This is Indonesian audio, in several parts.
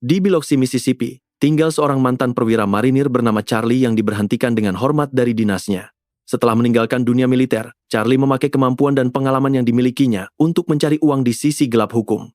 Di Biloxi, Mississippi, tinggal seorang mantan perwira marinir bernama Charlie yang diberhentikan dengan hormat dari dinasnya. Setelah meninggalkan dunia militer, Charlie memakai kemampuan dan pengalaman yang dimilikinya untuk mencari uang di sisi gelap hukum.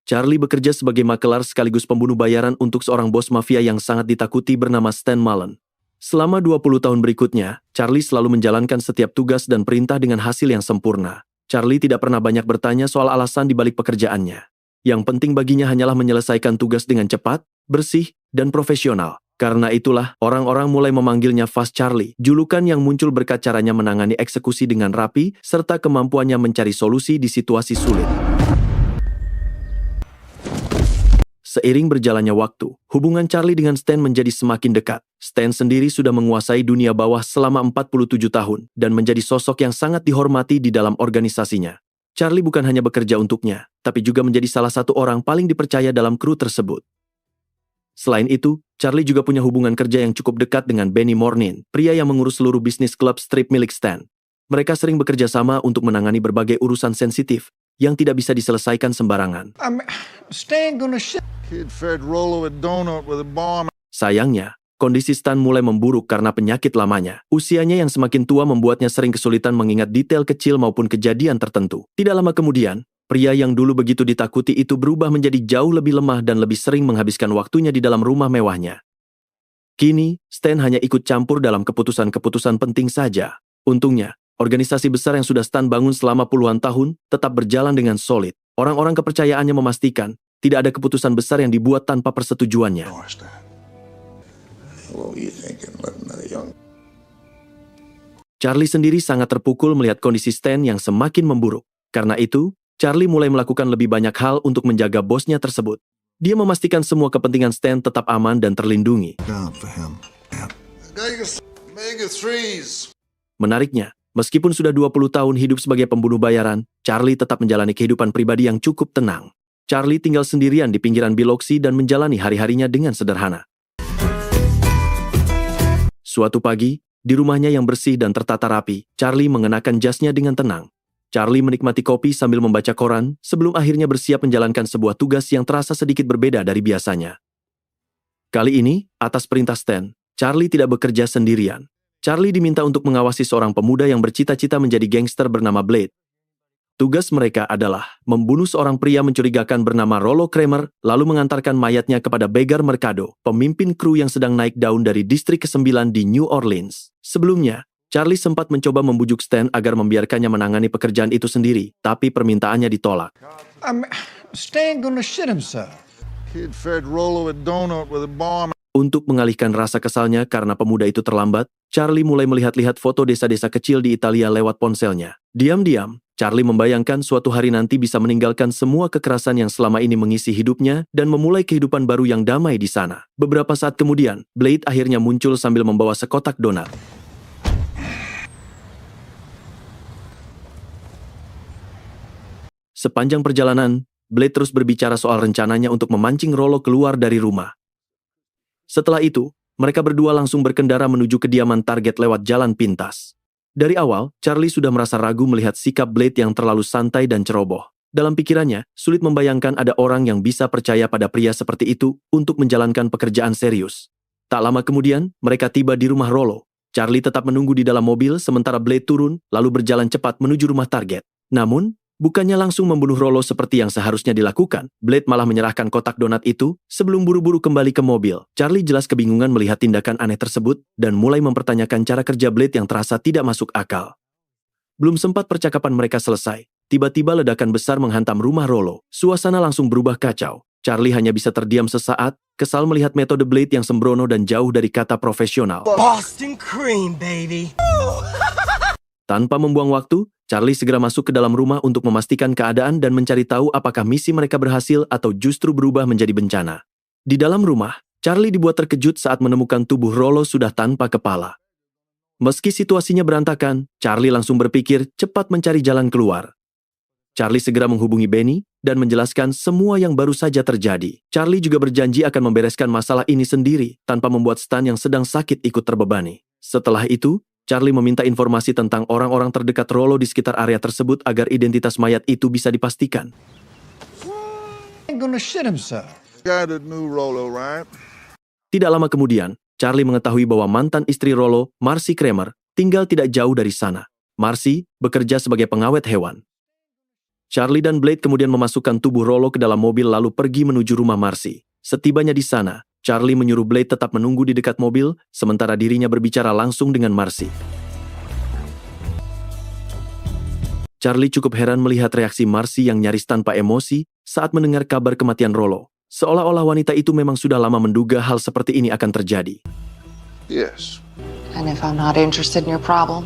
Charlie bekerja sebagai makelar sekaligus pembunuh bayaran untuk seorang bos mafia yang sangat ditakuti bernama Stan Mullen. Selama 20 tahun berikutnya, Charlie selalu menjalankan setiap tugas dan perintah dengan hasil yang sempurna. Charlie tidak pernah banyak bertanya soal alasan di balik pekerjaannya. Yang penting baginya hanyalah menyelesaikan tugas dengan cepat, bersih, dan profesional. Karena itulah, orang-orang mulai memanggilnya Fast Charlie, julukan yang muncul berkat caranya menangani eksekusi dengan rapi, serta kemampuannya mencari solusi di situasi sulit. Seiring berjalannya waktu, hubungan Charlie dengan Stan menjadi semakin dekat. Stan sendiri sudah menguasai dunia bawah selama 47 tahun, dan menjadi sosok yang sangat dihormati di dalam organisasinya. Charlie bukan hanya bekerja untuknya, tapi juga menjadi salah satu orang paling dipercaya dalam kru tersebut. Selain itu, Charlie juga punya hubungan kerja yang cukup dekat dengan Benny Mornin, pria yang mengurus seluruh bisnis klub strip milik Stan. Mereka sering bekerja sama untuk menangani berbagai urusan sensitif yang tidak bisa diselesaikan sembarangan. Sayangnya, kondisi Stan mulai memburuk karena penyakit lamanya. Usianya yang semakin tua membuatnya sering kesulitan mengingat detail kecil maupun kejadian tertentu. Tidak lama kemudian, pria yang dulu begitu ditakuti itu berubah menjadi jauh lebih lemah dan lebih sering menghabiskan waktunya di dalam rumah mewahnya. Kini, Stan hanya ikut campur dalam keputusan-keputusan penting saja. Untungnya, organisasi besar yang sudah Stan bangun selama puluhan tahun tetap berjalan dengan solid. Orang-orang kepercayaannya memastikan tidak ada keputusan besar yang dibuat tanpa persetujuannya. Charlie sendiri sangat terpukul melihat kondisi Stan yang semakin memburuk. Karena itu, Charlie mulai melakukan lebih banyak hal untuk menjaga bosnya tersebut. Dia memastikan semua kepentingan Stan tetap aman dan terlindungi. Menariknya, meskipun sudah 20 tahun hidup sebagai pembunuh bayaran, Charlie tetap menjalani kehidupan pribadi yang cukup tenang. Charlie tinggal sendirian di pinggiran Biloxi dan menjalani hari-harinya dengan sederhana. Suatu pagi, di rumahnya yang bersih dan tertata rapi, Charlie mengenakan jasnya dengan tenang. Charlie menikmati kopi sambil membaca koran, sebelum akhirnya bersiap menjalankan sebuah tugas yang terasa sedikit berbeda dari biasanya. Kali ini, atas perintah Stan, Charlie tidak bekerja sendirian. Charlie diminta untuk mengawasi seorang pemuda yang bercita-cita menjadi gangster bernama Blade. Tugas mereka adalah membunuh seorang pria mencurigakan bernama Rollo Kramer, lalu mengantarkan mayatnya kepada Beggar Mercado, pemimpin kru yang sedang naik daun dari distrik ke-9 di New Orleans. Sebelumnya, Charlie sempat mencoba membujuk Stan agar membiarkannya menangani pekerjaan itu sendiri, tapi permintaannya ditolak. Stan gonna shit himself. Kid fed Rollo a donut with a bomb. Untuk mengalihkan rasa kesalnya karena pemuda itu terlambat, Charlie mulai melihat-lihat foto desa-desa kecil di Italia lewat ponselnya. Diam-diam, Charlie membayangkan suatu hari nanti bisa meninggalkan semua kekerasan yang selama ini mengisi hidupnya dan memulai kehidupan baru yang damai di sana. Beberapa saat kemudian, Blade akhirnya muncul sambil membawa sekotak donat. Sepanjang perjalanan, Blade terus berbicara soal rencananya untuk memancing Rollo keluar dari rumah. Setelah itu, mereka berdua langsung berkendara menuju kediaman target lewat jalan pintas. Dari awal, Charlie sudah merasa ragu melihat sikap Blade yang terlalu santai dan ceroboh. Dalam pikirannya, sulit membayangkan ada orang yang bisa percaya pada pria seperti itu untuk menjalankan pekerjaan serius. Tak lama kemudian, mereka tiba di rumah Rollo. Charlie tetap menunggu di dalam mobil sementara Blade turun, lalu berjalan cepat menuju rumah target. Namun, bukannya langsung membunuh Rollo seperti yang seharusnya dilakukan, Blade malah menyerahkan kotak donat itu sebelum buru-buru kembali ke mobil. Charlie jelas kebingungan melihat tindakan aneh tersebut dan mulai mempertanyakan cara kerja Blade yang terasa tidak masuk akal. Belum sempat percakapan mereka selesai, tiba-tiba ledakan besar menghantam rumah Rollo. Suasana langsung berubah kacau. Charlie hanya bisa terdiam sesaat, kesal melihat metode Blade yang sembrono dan jauh dari kata profesional. Boston Cream, baby! Tanpa membuang waktu, Charlie segera masuk ke dalam rumah untuk memastikan keadaan dan mencari tahu apakah misi mereka berhasil atau justru berubah menjadi bencana. Di dalam rumah, Charlie dibuat terkejut saat menemukan tubuh Rollo sudah tanpa kepala. Meski situasinya berantakan, Charlie langsung berpikir cepat mencari jalan keluar. Charlie segera menghubungi Benny dan menjelaskan semua yang baru saja terjadi. Charlie juga berjanji akan membereskan masalah ini sendiri tanpa membuat Stan yang sedang sakit ikut terbebani. Setelah itu, Charlie meminta informasi tentang orang-orang terdekat Rollo di sekitar area tersebut agar identitas mayat itu bisa dipastikan. Guy that knew Rollo, right? Tidak lama kemudian, Charlie mengetahui bahwa mantan istri Rollo, Marcy Kramer, tinggal tidak jauh dari sana. Marcy bekerja sebagai pengawet hewan. Charlie dan Blade kemudian memasukkan tubuh Rollo ke dalam mobil lalu pergi menuju rumah Marcy. Setibanya di sana, Charlie menyuruh Blade tetap menunggu di dekat mobil, sementara dirinya berbicara langsung dengan Marcy. Charlie cukup heran melihat reaksi Marcy yang nyaris tanpa emosi saat mendengar kabar kematian Rollo. Seolah-olah wanita itu memang sudah lama menduga hal seperti ini akan terjadi. Yes. And if I'm not interested in your problem?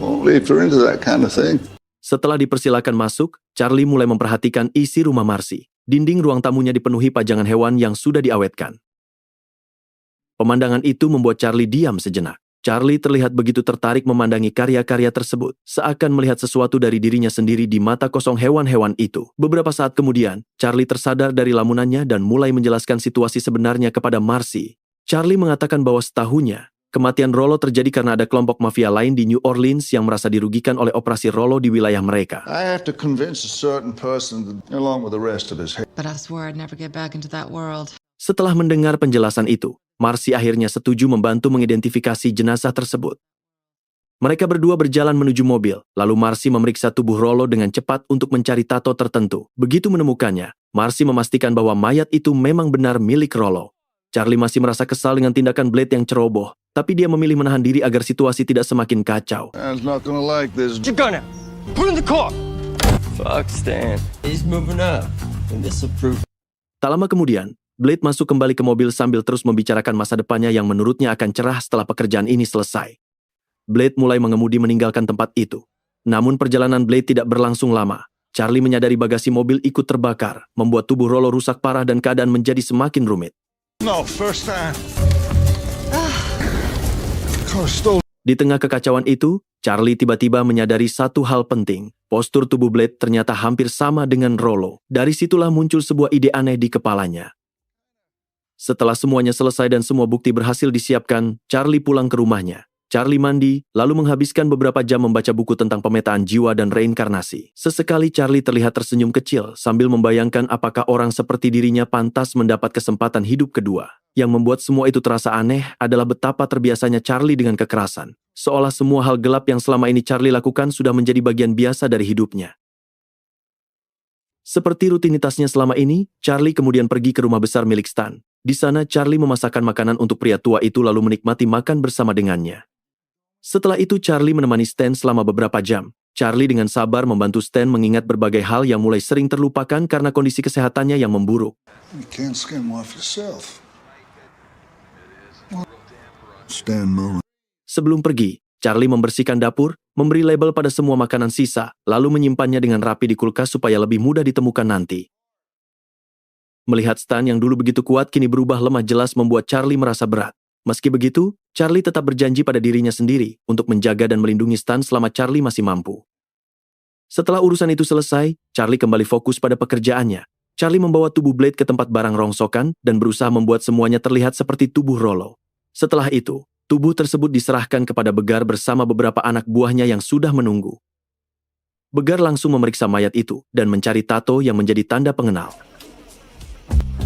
Only if you're into that kind of thing. Setelah dipersilakan masuk, Charlie mulai memperhatikan isi rumah Marcy. Dinding ruang tamunya dipenuhi pajangan hewan yang sudah diawetkan. Pemandangan itu membuat Charlie diam sejenak. Charlie terlihat begitu tertarik memandangi karya-karya tersebut, seakan melihat sesuatu dari dirinya sendiri di mata kosong hewan-hewan itu. Beberapa saat kemudian, Charlie tersadar dari lamunannya dan mulai menjelaskan situasi sebenarnya kepada Marcy. Charlie mengatakan bahwa setahunya, kematian Rollo terjadi karena ada kelompok mafia lain di New Orleans yang merasa dirugikan oleh operasi Rollo di wilayah mereka. I have to convince a certain person along with the rest of his hair. But I swore I'd never get back into that world. Setelah mendengar penjelasan itu, Marcy akhirnya setuju membantu mengidentifikasi jenazah tersebut. Mereka berdua berjalan menuju mobil, lalu Marcy memeriksa tubuh Rollo dengan cepat untuk mencari tato tertentu. Begitu menemukannya, Marcy memastikan bahwa mayat itu memang benar milik Rollo. Charlie masih merasa kesal dengan tindakan Blade yang ceroboh, tapi dia memilih menahan diri agar situasi tidak semakin kacau. Stan's not gonna like this. Get your gun out. Put it in the car. Fuck Stan. He's moving up. And this will prove. Tak lama kemudian, Blade masuk kembali ke mobil sambil terus membicarakan masa depannya yang menurutnya akan cerah setelah pekerjaan ini selesai. Blade mulai mengemudi meninggalkan tempat itu. Namun perjalanan Blade tidak berlangsung lama. Charlie menyadari bagasi mobil ikut terbakar, membuat tubuh Rollo rusak parah dan keadaan menjadi semakin rumit. No, first time. Car stole. Di tengah kekacauan itu, Charlie tiba-tiba menyadari satu hal penting. Postur tubuh Blade ternyata hampir sama dengan Rollo. Dari situlah muncul sebuah ide aneh di kepalanya. Setelah semuanya selesai dan semua bukti berhasil disiapkan, Charlie pulang ke rumahnya. Charlie mandi, lalu menghabiskan beberapa jam membaca buku tentang pemetaan jiwa dan reinkarnasi. Sesekali Charlie terlihat tersenyum kecil sambil membayangkan apakah orang seperti dirinya pantas mendapat kesempatan hidup kedua. Yang membuat semua itu terasa aneh adalah betapa terbiasanya Charlie dengan kekerasan. Seolah semua hal gelap yang selama ini Charlie lakukan sudah menjadi bagian biasa dari hidupnya. Seperti rutinitasnya selama ini, Charlie kemudian pergi ke rumah besar milik Stan. Di sana Charlie memasakkan makanan untuk pria tua itu lalu menikmati makan bersama dengannya. Setelah itu Charlie menemani Stan selama beberapa jam. Charlie dengan sabar membantu Stan mengingat berbagai hal yang mulai sering terlupakan karena kondisi kesehatannya yang memburuk. You can't skim off yourself. Stan Mullen. Sebelum pergi, Charlie membersihkan dapur, memberi label pada semua makanan sisa, lalu menyimpannya dengan rapi di kulkas supaya lebih mudah ditemukan nanti. Melihat Stan yang dulu begitu kuat kini berubah lemah jelas membuat Charlie merasa berat. Meski begitu, Charlie tetap berjanji pada dirinya sendiri untuk menjaga dan melindungi Stan selama Charlie masih mampu. Setelah urusan itu selesai, Charlie kembali fokus pada pekerjaannya. Charlie membawa tubuh Blade ke tempat barang rongsokan dan berusaha membuat semuanya terlihat seperti tubuh Rollo. Setelah itu, tubuh tersebut diserahkan kepada Begar bersama beberapa anak buahnya yang sudah menunggu. Begar langsung memeriksa mayat itu dan mencari tato yang menjadi tanda pengenal.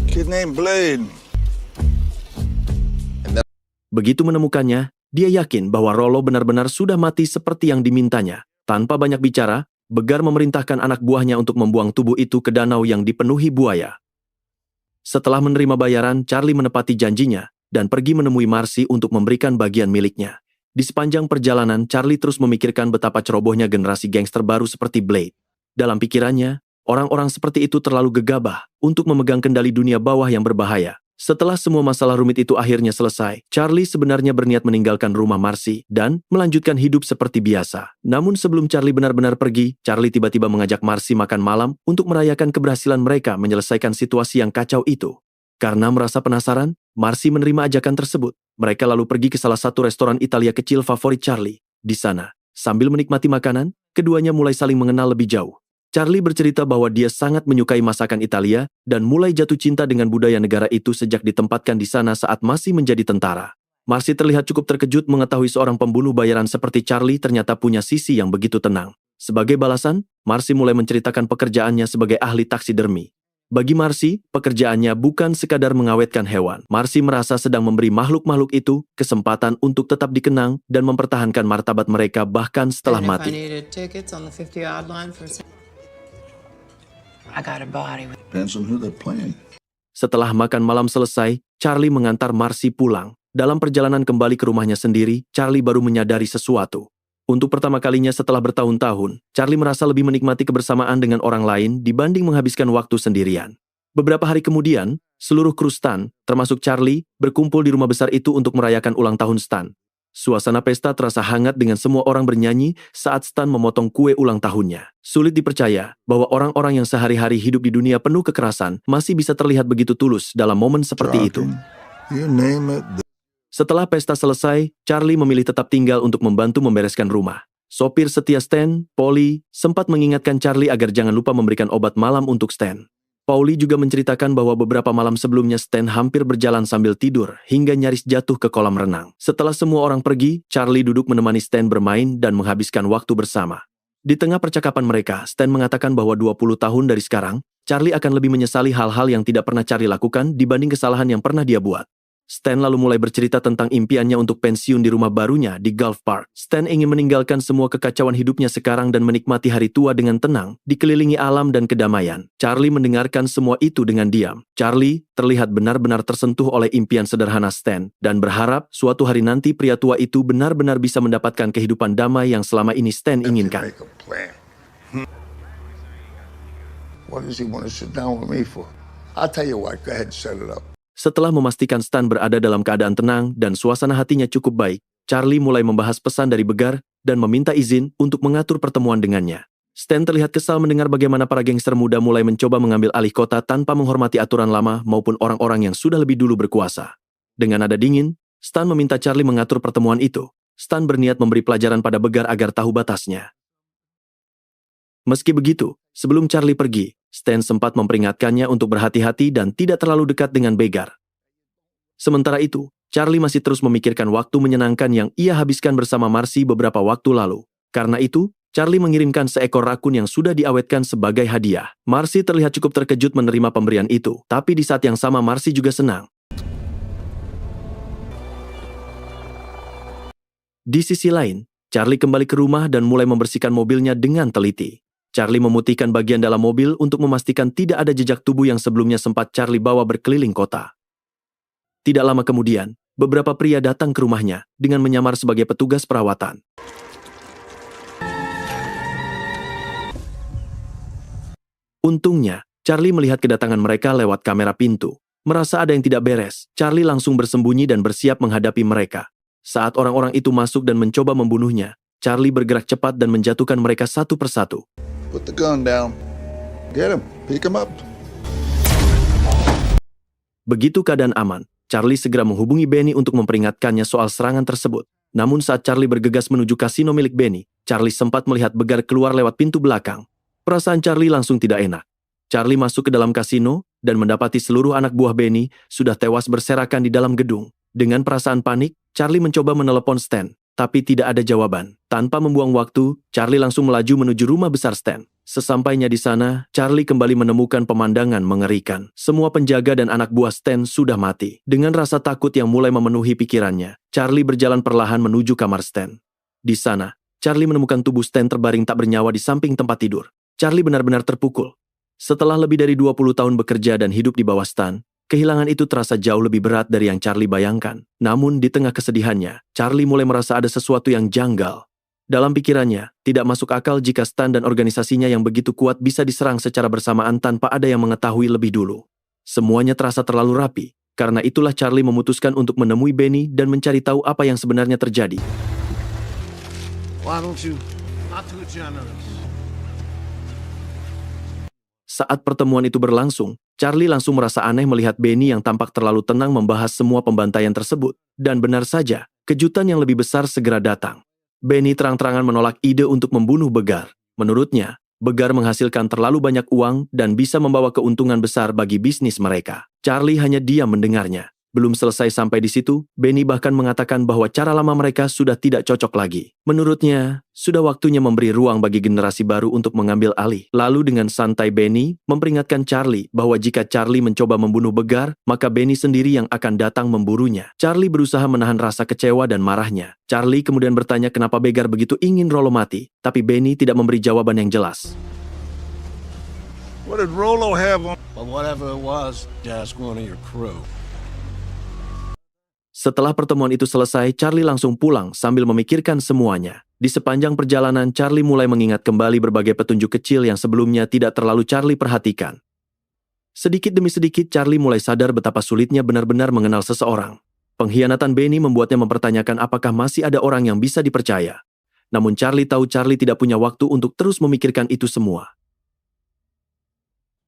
Kid named Blade. Begitu menemukannya, dia yakin bahwa Rollo benar-benar sudah mati seperti yang dimintanya. Tanpa banyak bicara, Begar memerintahkan anak buahnya untuk membuang tubuh itu ke danau yang dipenuhi buaya. Setelah menerima bayaran, Charlie menepati janjinya dan pergi menemui Marcy untuk memberikan bagian miliknya. Di sepanjang perjalanan, Charlie terus memikirkan betapa cerobohnya generasi gangster baru seperti Blade. Dalam pikirannya, orang-orang seperti itu terlalu gegabah untuk memegang kendali dunia bawah yang berbahaya. Setelah semua masalah rumit itu akhirnya selesai, Charlie sebenarnya berniat meninggalkan rumah Marcy dan melanjutkan hidup seperti biasa. Namun sebelum Charlie benar-benar pergi, Charlie tiba-tiba mengajak Marcy makan malam untuk merayakan keberhasilan mereka menyelesaikan situasi yang kacau itu. Karena merasa penasaran, Marcy menerima ajakan tersebut. Mereka lalu pergi ke salah satu restoran Italia kecil favorit Charlie. Di sana, sambil menikmati makanan, keduanya mulai saling mengenal lebih jauh. Charlie bercerita bahwa dia sangat menyukai masakan Italia dan mulai jatuh cinta dengan budaya negara itu sejak ditempatkan di sana saat masih menjadi tentara. Marcy terlihat cukup terkejut mengetahui seorang pembunuh bayaran seperti Charlie ternyata punya sisi yang begitu tenang. Sebagai balasan, Marcy mulai menceritakan pekerjaannya sebagai ahli taksidermi. Bagi Marcy, pekerjaannya bukan sekadar mengawetkan hewan. Marcy merasa sedang memberi makhluk-makhluk itu kesempatan untuk tetap dikenang dan mempertahankan martabat mereka bahkan setelah And if I mati. needed tickets on the 50-odd line for I got a body with Depends on who they're playing. Setelah makan malam selesai, Charlie mengantar Marcy pulang. Dalam perjalanan kembali ke rumahnya sendiri, Charlie baru menyadari sesuatu. Untuk pertama kalinya setelah bertahun-tahun, Charlie merasa lebih menikmati kebersamaan dengan orang lain dibanding menghabiskan waktu sendirian. Beberapa hari kemudian, seluruh kru Stan, termasuk Charlie, berkumpul di rumah besar itu untuk merayakan ulang tahun Stan. Suasana pesta terasa hangat dengan semua orang bernyanyi saat Stan memotong kue ulang tahunnya. Sulit dipercaya bahwa orang-orang yang sehari-hari hidup di dunia penuh kekerasan masih bisa terlihat begitu tulus dalam momen seperti itu. You name it. Setelah pesta selesai, Charlie memilih tetap tinggal untuk membantu membereskan rumah. Sopir setia Stan, Polly, sempat mengingatkan Charlie agar jangan lupa memberikan obat malam untuk Stan. Polly juga menceritakan bahwa beberapa malam sebelumnya Stan hampir berjalan sambil tidur hingga nyaris jatuh ke kolam renang. Setelah semua orang pergi, Charlie duduk menemani Stan bermain dan menghabiskan waktu bersama. Di tengah percakapan mereka, Stan mengatakan bahwa 20 tahun dari sekarang, Charlie akan lebih menyesali hal-hal yang tidak pernah Charlie lakukan dibanding kesalahan yang pernah dia buat. Stan lalu mulai bercerita tentang impiannya untuk pensiun di rumah barunya di Gulf Park. Stan ingin meninggalkan semua kekacauan hidupnya sekarang dan menikmati hari tua dengan tenang, dikelilingi alam dan kedamaian. Charlie mendengarkan semua itu dengan diam. Charlie terlihat benar-benar tersentuh oleh impian sederhana Stan, dan berharap suatu hari nanti pria tua itu benar-benar bisa mendapatkan kehidupan damai yang selama ini Stan inginkan. Make a plan. What does he want to sit down with me for? I'll tell you what, go ahead and set it up. Setelah memastikan Stan berada dalam keadaan tenang dan suasana hatinya cukup baik, Charlie mulai membahas pesan dari Begar dan meminta izin untuk mengatur pertemuan dengannya. Stan terlihat kesal mendengar bagaimana para gangster muda mulai mencoba mengambil alih kota tanpa menghormati aturan lama maupun orang-orang yang sudah lebih dulu berkuasa. Dengan nada dingin, Stan meminta Charlie mengatur pertemuan itu. Stan berniat memberi pelajaran pada Begar agar tahu batasnya. Meski begitu, sebelum Charlie pergi, Stan sempat memperingatkannya untuk berhati-hati dan tidak terlalu dekat dengan Begar. Sementara itu, Charlie masih terus memikirkan waktu menyenangkan yang ia habiskan bersama Marcy beberapa waktu lalu. Karena itu, Charlie mengirimkan seekor rakun yang sudah diawetkan sebagai hadiah. Marcy terlihat cukup terkejut menerima pemberian itu, tapi di saat yang sama Marcy juga senang. Di sisi lain, Charlie kembali ke rumah dan mulai membersihkan mobilnya dengan teliti. Charlie memutihkan bagian dalam mobil untuk memastikan tidak ada jejak tubuh yang sebelumnya sempat Charlie bawa berkeliling kota. Tidak lama kemudian, beberapa pria datang ke rumahnya dengan menyamar sebagai petugas perawatan. Untungnya, Charlie melihat kedatangan mereka lewat kamera pintu. Merasa ada yang tidak beres, Charlie langsung bersembunyi dan bersiap menghadapi mereka. Saat orang-orang itu masuk dan mencoba membunuhnya, Charlie bergerak cepat dan menjatuhkan mereka satu persatu. Put the gun down. Get him. Pick him up. Begitu keadaan aman, Charlie segera menghubungi Benny untuk memperingatkannya soal serangan tersebut. Namun saat Charlie bergegas menuju kasino milik Benny, Charlie sempat melihat Begar keluar lewat pintu belakang. Perasaan Charlie langsung tidak enak. Charlie masuk ke dalam kasino dan mendapati seluruh anak buah Benny sudah tewas berserakan di dalam gedung. Dengan perasaan panik, Charlie mencoba menelepon Stan, tapi tidak ada jawaban. Tanpa membuang waktu, Charlie langsung melaju menuju rumah besar Stan. Sesampainya di sana, Charlie kembali menemukan pemandangan mengerikan. Semua penjaga dan anak buah Stan sudah mati. Dengan rasa takut yang mulai memenuhi pikirannya, Charlie berjalan perlahan menuju kamar Stan. Di sana, Charlie menemukan tubuh Stan terbaring tak bernyawa di samping tempat tidur. Charlie benar-benar terpukul. Setelah lebih dari 20 tahun bekerja dan hidup di bawah Stan, kehilangan itu terasa jauh lebih berat dari yang Charlie bayangkan. Namun di tengah kesedihannya, Charlie mulai merasa ada sesuatu yang janggal. Dalam pikirannya, tidak masuk akal jika Stan dan organisasinya yang begitu kuat bisa diserang secara bersamaan tanpa ada yang mengetahui lebih dulu. Semuanya terasa terlalu rapi. Karena itulah Charlie memutuskan untuk menemui Benny dan mencari tahu apa yang sebenarnya terjadi. Why don't you not too generous? Saat pertemuan itu berlangsung, Charlie langsung merasa aneh melihat Benny yang tampak terlalu tenang membahas semua pembantaian tersebut. Dan benar saja, kejutan yang lebih besar segera datang. Benny terang-terangan menolak ide untuk membunuh Begar. Menurutnya, Begar menghasilkan terlalu banyak uang dan bisa membawa keuntungan besar bagi bisnis mereka. Charlie hanya diam mendengarnya. Belum selesai sampai di situ, Benny bahkan mengatakan bahwa cara lama mereka sudah tidak cocok lagi. Menurutnya, sudah waktunya memberi ruang bagi generasi baru untuk mengambil alih. Lalu dengan santai Benny memperingatkan Charlie bahwa jika Charlie mencoba membunuh Begar, maka Benny sendiri yang akan datang memburunya. Charlie berusaha menahan rasa kecewa dan marahnya. Charlie kemudian bertanya kenapa Begar begitu ingin Rollo mati, tapi Benny tidak memberi jawaban yang jelas. What did Rollo have on? But whatever it was, just one of your crew. Setelah pertemuan itu selesai, Charlie langsung pulang sambil memikirkan semuanya. Di sepanjang perjalanan, Charlie mulai mengingat kembali berbagai petunjuk kecil yang sebelumnya tidak terlalu Charlie perhatikan. Sedikit demi sedikit, Charlie mulai sadar betapa sulitnya benar-benar mengenal seseorang. Pengkhianatan Benny membuatnya mempertanyakan apakah masih ada orang yang bisa dipercaya. Namun Charlie tahu Charlie tidak punya waktu untuk terus memikirkan itu semua.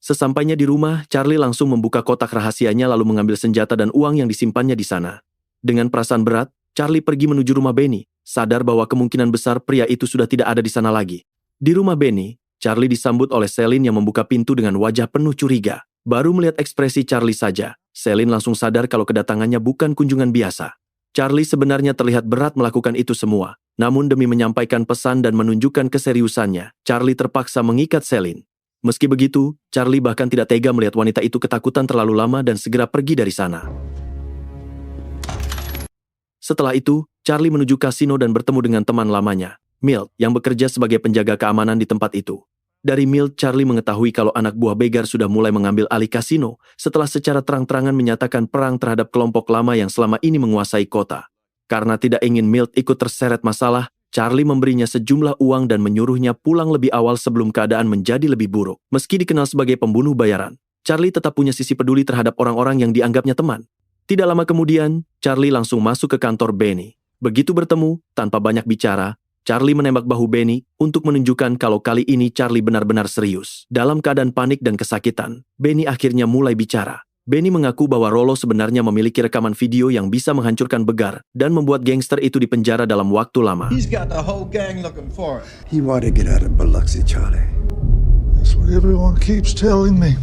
Sesampainya di rumah, Charlie langsung membuka kotak rahasianya lalu mengambil senjata dan uang yang disimpannya di sana. Dengan perasaan berat, Charlie pergi menuju rumah Benny, sadar bahwa kemungkinan besar pria itu sudah tidak ada di sana lagi. Di rumah Benny, Charlie disambut oleh Celine yang membuka pintu dengan wajah penuh curiga. Baru melihat ekspresi Charlie saja, Celine langsung sadar kalau kedatangannya bukan kunjungan biasa. Charlie sebenarnya terlihat berat melakukan itu semua, namun demi menyampaikan pesan dan menunjukkan keseriusannya, Charlie terpaksa mengikat Celine. Meski begitu, Charlie bahkan tidak tega melihat wanita itu ketakutan terlalu lama dan segera pergi dari sana. Setelah itu, Charlie menuju kasino dan bertemu dengan teman lamanya, Milt, yang bekerja sebagai penjaga keamanan di tempat itu. Dari Milt, Charlie mengetahui kalau anak buah Begar sudah mulai mengambil alih kasino setelah secara terang-terangan menyatakan perang terhadap kelompok lama yang selama ini menguasai kota. Karena tidak ingin Milt ikut terseret masalah, Charlie memberinya sejumlah uang dan menyuruhnya pulang lebih awal sebelum keadaan menjadi lebih buruk. Meski dikenal sebagai pembunuh bayaran, Charlie tetap punya sisi peduli terhadap orang-orang yang dianggapnya teman. Tidak lama kemudian, Charlie langsung masuk ke kantor Benny. Begitu bertemu, tanpa banyak bicara, Charlie menembak bahu Benny untuk menunjukkan kalau kali ini Charlie benar-benar serius. Dalam keadaan panik dan kesakitan, Benny akhirnya mulai bicara. Benny mengaku bahwa Rollo sebenarnya memiliki rekaman video yang bisa menghancurkan Begar dan membuat gangster itu dipenjara dalam waktu lama. He's got the whole gang looking for him. He wanted to get out of Biloxi, Charlie. That's what everyone keeps telling me.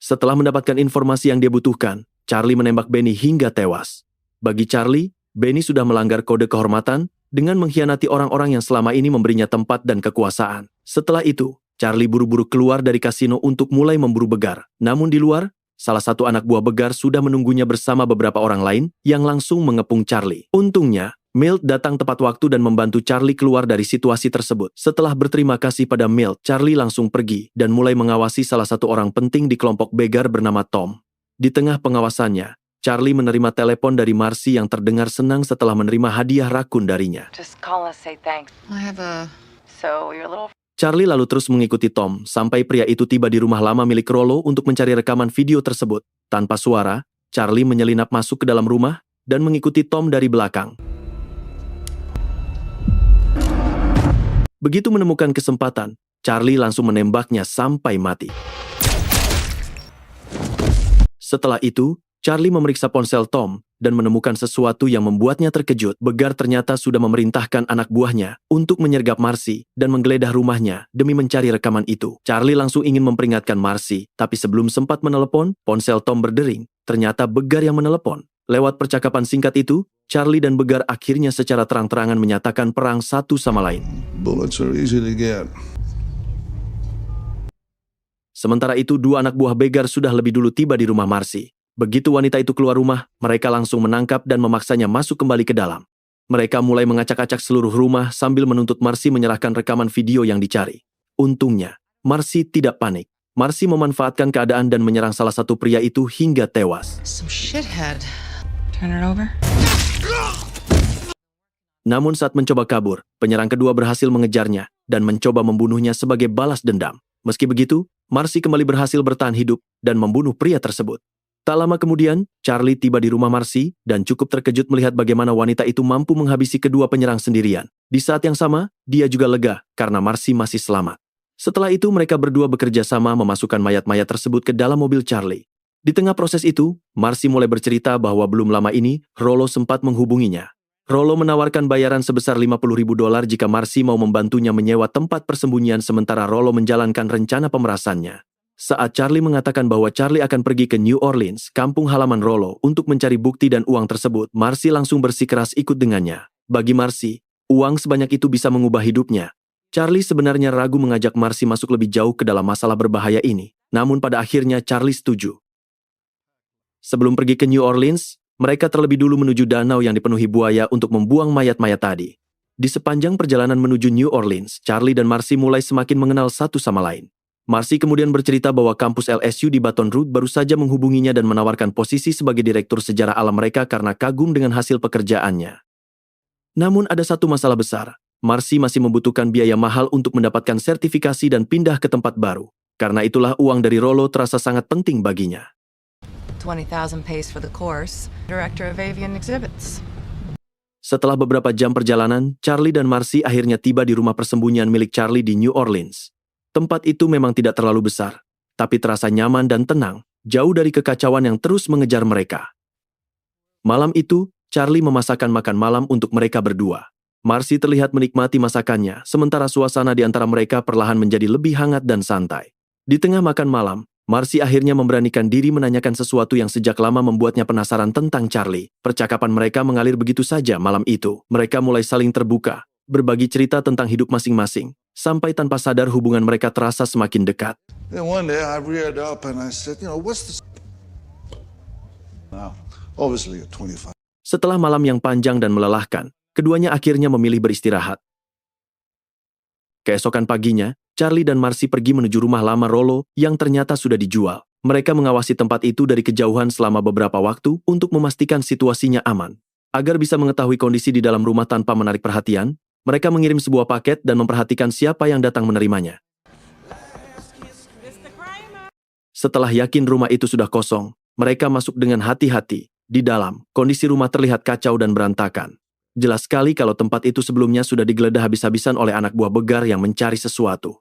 Setelah mendapatkan informasi yang dia butuhkan, Charlie menembak Benny hingga tewas. Bagi Charlie, Benny sudah melanggar kode kehormatan dengan mengkhianati orang-orang yang selama ini memberinya tempat dan kekuasaan. Setelah itu, Charlie buru-buru keluar dari kasino untuk mulai memburu Begar. Namun di luar, salah satu anak buah Begar sudah menunggunya bersama beberapa orang lain yang langsung mengepung Charlie. Untungnya, Milt datang tepat waktu dan membantu Charlie keluar dari situasi tersebut. Setelah berterima kasih pada Milt, Charlie langsung pergi dan mulai mengawasi salah satu orang penting di kelompok Begar bernama Tom. Di tengah pengawasannya, Charlie menerima telepon dari Marcy yang terdengar senang setelah menerima hadiah rakun darinya. Just call us, say thanks. I have a So your little Charlie lalu terus mengikuti Tom sampai pria itu tiba di rumah lama milik Rollo untuk mencari rekaman video tersebut. Tanpa suara, Charlie menyelinap masuk ke dalam rumah dan mengikuti Tom dari belakang. Begitu menemukan kesempatan, Charlie langsung menembaknya sampai mati. Setelah itu, Charlie memeriksa ponsel Tom dan menemukan sesuatu yang membuatnya terkejut. Begar ternyata sudah memerintahkan anak buahnya untuk menyergap Marcy dan menggeledah rumahnya demi mencari rekaman itu. Charlie langsung ingin memperingatkan Marcy, tapi sebelum sempat menelepon, ponsel Tom berdering. Ternyata Begar yang menelepon. Lewat percakapan singkat itu, Charlie dan Begar akhirnya secara terang-terangan menyatakan perang satu sama lain. Bullets are easy to get. Sementara itu, dua anak buah Begar sudah lebih dulu tiba di rumah Marcy. Begitu wanita itu keluar rumah, mereka langsung menangkap dan memaksanya masuk kembali ke dalam. Mereka mulai mengacak-acak seluruh rumah sambil menuntut Marcy menyerahkan rekaman video yang dicari. Untungnya, Marcy tidak panik. Marcy memanfaatkan keadaan dan menyerang salah satu pria itu hingga tewas. some shithead. turn it over. Namun saat mencoba kabur, penyerang kedua berhasil mengejarnya dan mencoba membunuhnya sebagai balas dendam. Meski begitu, Marcy kembali berhasil bertahan hidup dan membunuh pria tersebut. Tak lama kemudian, Charlie tiba di rumah Marcy dan cukup terkejut melihat bagaimana wanita itu mampu menghabisi kedua penyerang sendirian. Di saat yang sama, dia juga lega karena Marcy masih selamat. Setelah itu, mereka berdua bekerja sama memasukkan mayat-mayat tersebut ke dalam mobil Charlie. Di tengah proses itu, Marcy mulai bercerita bahwa belum lama ini, Rollo sempat menghubunginya. Rollo menawarkan bayaran sebesar $50.000 jika Marcy mau membantunya menyewa tempat persembunyian sementara Rollo menjalankan rencana pemerasannya. Saat Charlie mengatakan bahwa Charlie akan pergi ke New Orleans, kampung halaman Rollo, untuk mencari bukti dan uang tersebut, Marcy langsung bersikeras ikut dengannya. Bagi Marcy, uang sebanyak itu bisa mengubah hidupnya. Charlie sebenarnya ragu mengajak Marcy masuk lebih jauh ke dalam masalah berbahaya ini, namun pada akhirnya Charlie setuju. Sebelum pergi ke New Orleans, mereka terlebih dulu menuju danau yang dipenuhi buaya untuk membuang mayat-mayat tadi. Di sepanjang perjalanan menuju New Orleans, Charlie dan Marcy mulai semakin mengenal satu sama lain. Marcy kemudian bercerita bahwa kampus LSU di Baton Rouge baru saja menghubunginya dan menawarkan posisi sebagai direktur sejarah alam mereka karena kagum dengan hasil pekerjaannya. Namun ada satu masalah besar. Marcy masih membutuhkan biaya mahal untuk mendapatkan sertifikasi dan pindah ke tempat baru. Karena itulah uang dari Rollo terasa sangat penting baginya. 20,000 pays for the course. Director of Avian Exhibits. Setelah beberapa jam perjalanan, Charlie dan Marcy akhirnya tiba di rumah persembunyian milik Charlie di New Orleans. Tempat itu memang tidak terlalu besar, tapi terasa nyaman dan tenang, jauh dari kekacauan yang terus mengejar mereka. Malam itu, Charlie memasakkan makan malam untuk mereka berdua. Marcy terlihat menikmati masakannya, sementara suasana di antara mereka perlahan menjadi lebih hangat dan santai. Di tengah makan malam, Marcy akhirnya memberanikan diri menanyakan sesuatu yang sejak lama membuatnya penasaran tentang Charlie. Percakapan mereka mengalir begitu saja malam itu. Mereka mulai saling terbuka, berbagi cerita tentang hidup masing-masing, sampai tanpa sadar hubungan mereka terasa semakin dekat. Then one day I reared up and I said, what's this? Now, obviously at 25. Setelah malam yang panjang dan melelahkan, keduanya akhirnya memilih beristirahat. Keesokan paginya, Charlie dan Marcy pergi menuju rumah lama Rollo yang ternyata sudah dijual. Mereka mengawasi tempat itu dari kejauhan selama beberapa waktu untuk memastikan situasinya aman. Agar bisa mengetahui kondisi di dalam rumah tanpa menarik perhatian, mereka mengirim sebuah paket dan memperhatikan siapa yang datang menerimanya. Setelah yakin rumah itu sudah kosong, mereka masuk dengan hati-hati. Di dalam, kondisi rumah terlihat kacau dan berantakan. Jelas sekali kalau tempat itu sebelumnya sudah digeledah habis-habisan oleh anak buah begar yang mencari sesuatu.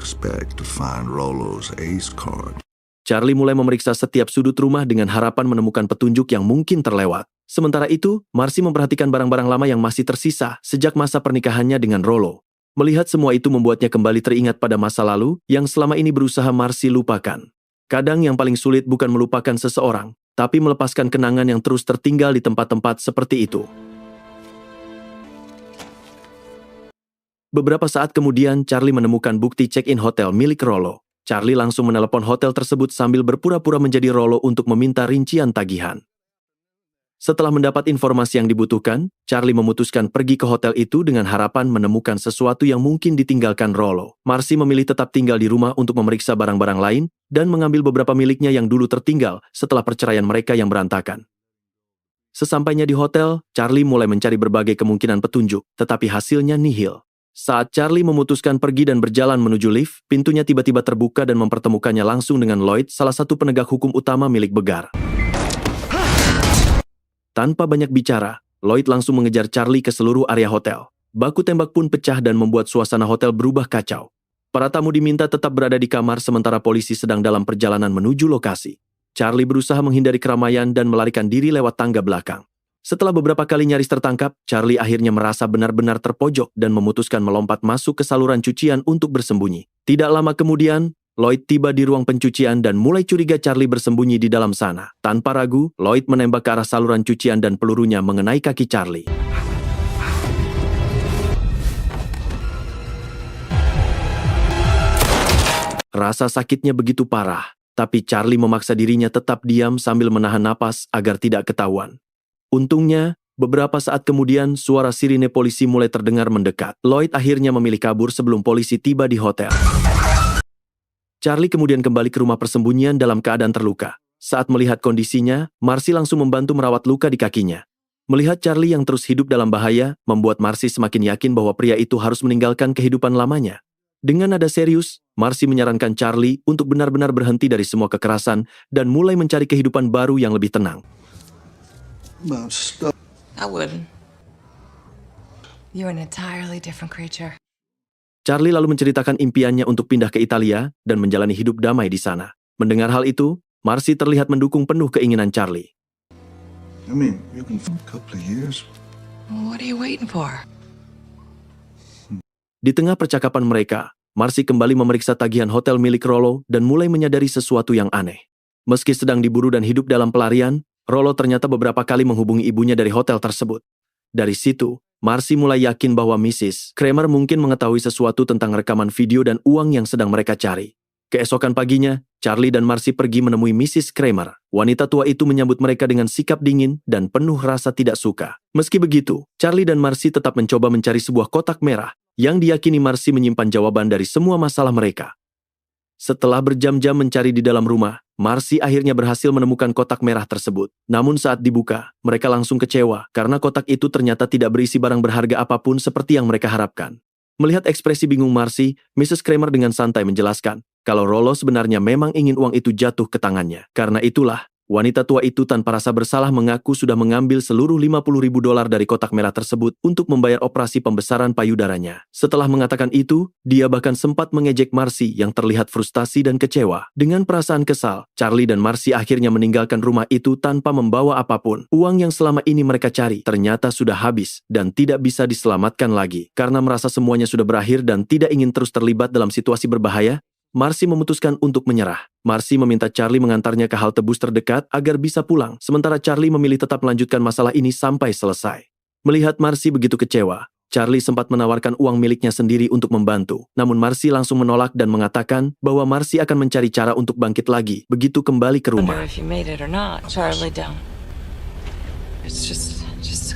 Expect to find Rollo's ace card. Charlie mulai memeriksa setiap sudut rumah dengan harapan menemukan petunjuk yang mungkin terlewat. Sementara itu, Marcy memperhatikan barang-barang lama yang masih tersisa sejak masa pernikahannya dengan Rollo. Melihat semua itu membuatnya kembali teringat pada masa lalu yang selama ini berusaha Marcy lupakan. Kadang yang paling sulit bukan melupakan seseorang, tapi melepaskan kenangan yang terus tertinggal di tempat-tempat seperti itu. Beberapa saat kemudian, Charlie menemukan bukti check-in hotel milik Rollo. Charlie langsung menelepon hotel tersebut sambil berpura-pura menjadi Rollo untuk meminta rincian tagihan. Setelah mendapat informasi yang dibutuhkan, Charlie memutuskan pergi ke hotel itu dengan harapan menemukan sesuatu yang mungkin ditinggalkan Rollo. Marcy memilih tetap tinggal di rumah untuk memeriksa barang-barang lain dan mengambil beberapa miliknya yang dulu tertinggal setelah perceraian mereka yang berantakan. Sesampainya di hotel, Charlie mulai mencari berbagai kemungkinan petunjuk, tetapi hasilnya nihil. Saat Charlie memutuskan pergi dan berjalan menuju lift, pintunya tiba-tiba terbuka dan mempertemukannya langsung dengan Lloyd, salah satu penegak hukum utama milik begar. Tanpa banyak bicara, Lloyd langsung mengejar Charlie ke seluruh area hotel. Baku tembak pun pecah dan membuat suasana hotel berubah kacau. Para tamu diminta tetap berada di kamar sementara polisi sedang dalam perjalanan menuju lokasi. Charlie berusaha menghindari keramaian dan melarikan diri lewat tangga belakang. Setelah beberapa kali nyaris tertangkap, Charlie akhirnya merasa benar-benar terpojok dan memutuskan melompat masuk ke saluran cucian untuk bersembunyi. Tidak lama kemudian, Lloyd tiba di ruang pencucian dan mulai curiga Charlie bersembunyi di dalam sana. Tanpa ragu, Lloyd menembak ke arah saluran cucian dan pelurunya mengenai kaki Charlie. Rasa sakitnya begitu parah, tapi Charlie memaksa dirinya tetap diam sambil menahan napas agar tidak ketahuan. Untungnya, beberapa saat kemudian suara sirine polisi mulai terdengar mendekat. Lloyd akhirnya memilih kabur sebelum polisi tiba di hotel. Charlie kemudian kembali ke rumah persembunyian dalam keadaan terluka. Saat melihat kondisinya, Marcy langsung membantu merawat luka di kakinya. Melihat Charlie yang terus hidup dalam bahaya, membuat Marcy semakin yakin bahwa pria itu harus meninggalkan kehidupan lamanya. Dengan nada serius, Marcy menyarankan Charlie untuk benar-benar berhenti dari semua kekerasan dan mulai mencari kehidupan baru yang lebih tenang. I wouldn't. You're an entirely different creature. Charlie lalu menceritakan impiannya untuk pindah ke Italia dan menjalani hidup damai di sana. Mendengar hal itu, Marcy terlihat mendukung penuh keinginan Charlie. I mean, you can for a couple of years. What are you waiting for? Di tengah percakapan mereka, Marcy kembali memeriksa tagihan hotel milik Rollo dan mulai menyadari sesuatu yang aneh. Meski sedang diburu dan hidup dalam pelarian, Rollo ternyata beberapa kali menghubungi ibunya dari hotel tersebut. Dari situ, Marcy mulai yakin bahwa Mrs. Kramer mungkin mengetahui sesuatu tentang rekaman video dan uang yang sedang mereka cari. Keesokan paginya, Charlie dan Marcy pergi menemui Mrs. Kramer. Wanita tua itu menyambut mereka dengan sikap dingin dan penuh rasa tidak suka. Meski begitu, Charlie dan Marcy tetap mencoba mencari sebuah kotak merah yang diyakini Marcy menyimpan jawaban dari semua masalah mereka. Setelah berjam-jam mencari di dalam rumah, Marcy akhirnya berhasil menemukan kotak merah tersebut. Namun saat dibuka, mereka langsung kecewa karena kotak itu ternyata tidak berisi barang berharga apapun seperti yang mereka harapkan. Melihat ekspresi bingung Marcy, Mrs. Kramer dengan santai menjelaskan kalau Rollo sebenarnya memang ingin uang itu jatuh ke tangannya. Karena itulah, wanita tua itu tanpa rasa bersalah mengaku sudah mengambil seluruh $50.000 dari kotak merah tersebut untuk membayar operasi pembesaran payudaranya. Setelah mengatakan itu, dia bahkan sempat mengejek Marcy yang terlihat frustasi dan kecewa. Dengan perasaan kesal, Charlie dan Marcy akhirnya meninggalkan rumah itu tanpa membawa apapun. Uang yang selama ini mereka cari ternyata sudah habis dan tidak bisa diselamatkan lagi. Karena merasa semuanya sudah berakhir dan tidak ingin terus terlibat dalam situasi berbahaya, Marcy memutuskan untuk menyerah. Marcy meminta Charlie mengantarnya ke halte bus terdekat agar bisa pulang, sementara Charlie memilih tetap melanjutkan masalah ini sampai selesai. Melihat Marcy begitu kecewa, Charlie sempat menawarkan uang miliknya sendiri untuk membantu. Namun Marcy langsung menolak dan mengatakan bahwa Marcy akan mencari cara untuk bangkit lagi begitu kembali ke rumah. Wonder if you made it or not, Charlie. Don't. It's just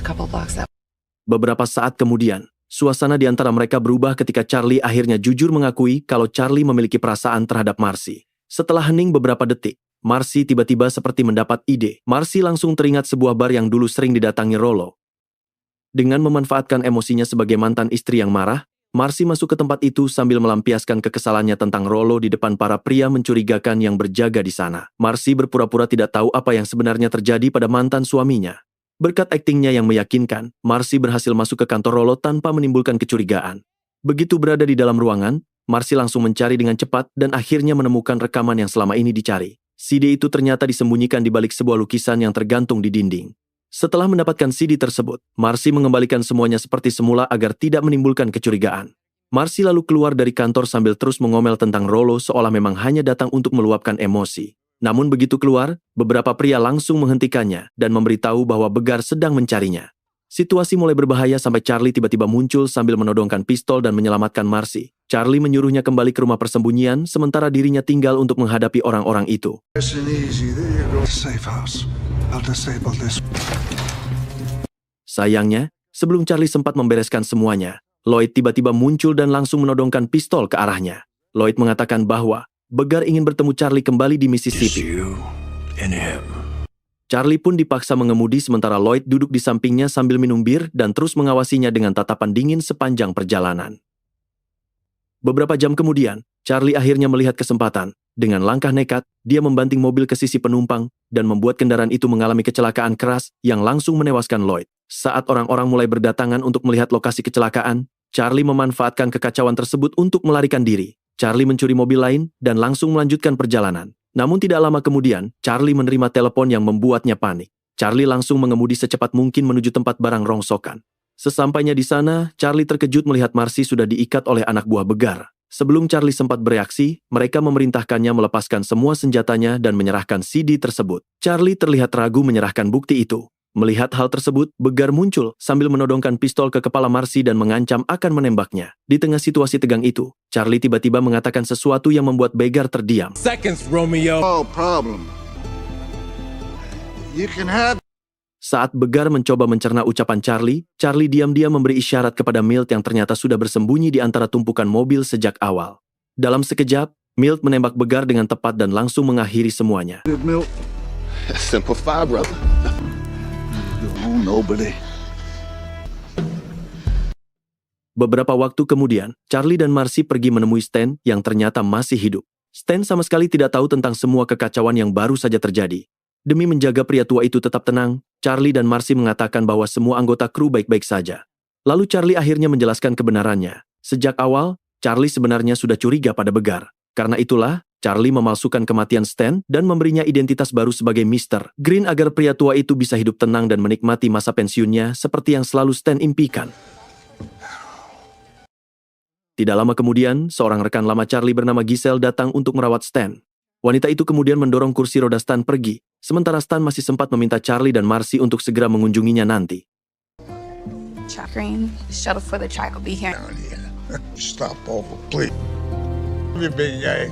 a couple blocks that. Beberapa saat kemudian, suasana di antara mereka berubah ketika Charlie akhirnya jujur mengakui kalau Charlie memiliki perasaan terhadap Marcy. Setelah hening beberapa detik, Marcy tiba-tiba seperti mendapat ide. Marcy langsung teringat sebuah bar yang dulu sering didatangi Rollo. Dengan memanfaatkan emosinya sebagai mantan istri yang marah, Marcy masuk ke tempat itu sambil melampiaskan kekesalannya tentang Rollo di depan para pria mencurigakan yang berjaga di sana. Marcy berpura-pura tidak tahu apa yang sebenarnya terjadi pada mantan suaminya. Berkat aktingnya yang meyakinkan, Marcy berhasil masuk ke kantor Rollo tanpa menimbulkan kecurigaan. Begitu berada di dalam ruangan, Marcy langsung mencari dengan cepat dan akhirnya menemukan rekaman yang selama ini dicari. CD itu ternyata disembunyikan di balik sebuah lukisan yang tergantung di dinding. Setelah mendapatkan CD tersebut, Marcy mengembalikan semuanya seperti semula agar tidak menimbulkan kecurigaan. Marcy lalu keluar dari kantor sambil terus mengomel tentang Rollo seolah memang hanya datang untuk meluapkan emosi. Namun begitu keluar, beberapa pria langsung menghentikannya dan memberitahu bahwa Begar sedang mencarinya. Situasi mulai berbahaya sampai Charlie tiba-tiba muncul sambil menodongkan pistol dan menyelamatkan Marcy. Charlie menyuruhnya kembali ke rumah persembunyian sementara dirinya tinggal untuk menghadapi orang-orang itu. Sayangnya, sebelum Charlie sempat membereskan semuanya, Lloyd tiba-tiba muncul dan langsung menodongkan pistol ke arahnya. Lloyd mengatakan bahwa Begar ingin bertemu Charlie kembali di Mississippi. Charlie pun dipaksa mengemudi sementara Lloyd duduk di sampingnya sambil minum bir dan terus mengawasinya dengan tatapan dingin sepanjang perjalanan. Beberapa jam kemudian, Charlie akhirnya melihat kesempatan. Dengan langkah nekat, dia membanting mobil ke sisi penumpang dan membuat kendaraan itu mengalami kecelakaan keras yang langsung menewaskan Lloyd. Saat orang-orang mulai berdatangan untuk melihat lokasi kecelakaan, Charlie memanfaatkan kekacauan tersebut untuk melarikan diri. Charlie mencuri mobil lain dan langsung melanjutkan perjalanan. Namun tidak lama kemudian, Charlie menerima telepon yang membuatnya panik. Charlie langsung mengemudi secepat mungkin menuju tempat barang rongsokan. Sesampainya di sana, Charlie terkejut melihat Marcy sudah diikat oleh anak buah Begar. Sebelum Charlie sempat bereaksi, mereka memerintahkannya melepaskan semua senjatanya dan menyerahkan CD tersebut. Charlie terlihat ragu menyerahkan bukti itu. Melihat hal tersebut, Begar muncul sambil menodongkan pistol ke kepala Marcy dan mengancam akan menembaknya. Di tengah situasi tegang itu, Charlie tiba-tiba mengatakan sesuatu yang membuat Begar terdiam. Seconds, Romeo. No problem. You can have... Saat Begar mencoba mencerna ucapan Charlie, Charlie diam-diam memberi isyarat kepada Milt yang ternyata sudah bersembunyi di antara tumpukan mobil sejak awal. Dalam sekejap, Milt menembak Begar dengan tepat dan langsung mengakhiri semuanya. Simplify, brother. Nobody. Beberapa waktu kemudian, Charlie dan Marcy pergi menemui Stan yang ternyata masih hidup. Stan sama sekali tidak tahu tentang semua kekacauan yang baru saja terjadi. Demi menjaga pria tua itu tetap tenang, Charlie dan Marcy mengatakan bahwa semua anggota kru baik-baik saja. Lalu Charlie akhirnya menjelaskan kebenarannya. Sejak awal, Charlie sebenarnya sudah curiga pada Begar. Karena itulah, Charlie memalsukan kematian Stan dan memberinya identitas baru sebagai Mr. Green agar pria tua itu bisa hidup tenang dan menikmati masa pensiunnya seperti yang selalu Stan impikan. Tidak lama kemudian, seorang rekan lama Charlie bernama Giselle datang untuk merawat Stan. Wanita itu kemudian mendorong kursi roda Stan pergi, sementara Stan masih sempat meminta Charlie dan Marcy untuk segera mengunjunginya nanti. Green, the shuttle for the track will be here. Stop over, please. You big guy.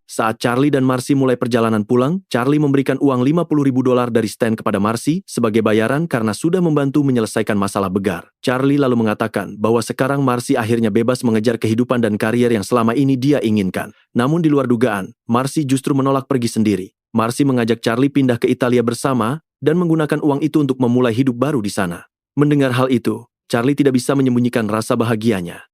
Saat Charlie dan Marcy mulai perjalanan pulang, Charlie memberikan uang $50.000 dari Stan kepada Marcy sebagai bayaran karena sudah membantu menyelesaikan masalah Begar. Charlie lalu mengatakan bahwa sekarang Marcy akhirnya bebas mengejar kehidupan dan karier yang selama ini dia inginkan. Namun di luar dugaan, Marcy justru menolak pergi sendiri. Marcy mengajak Charlie pindah ke Italia bersama dan menggunakan uang itu untuk memulai hidup baru di sana. Mendengar hal itu, Charlie tidak bisa menyembunyikan rasa bahagianya.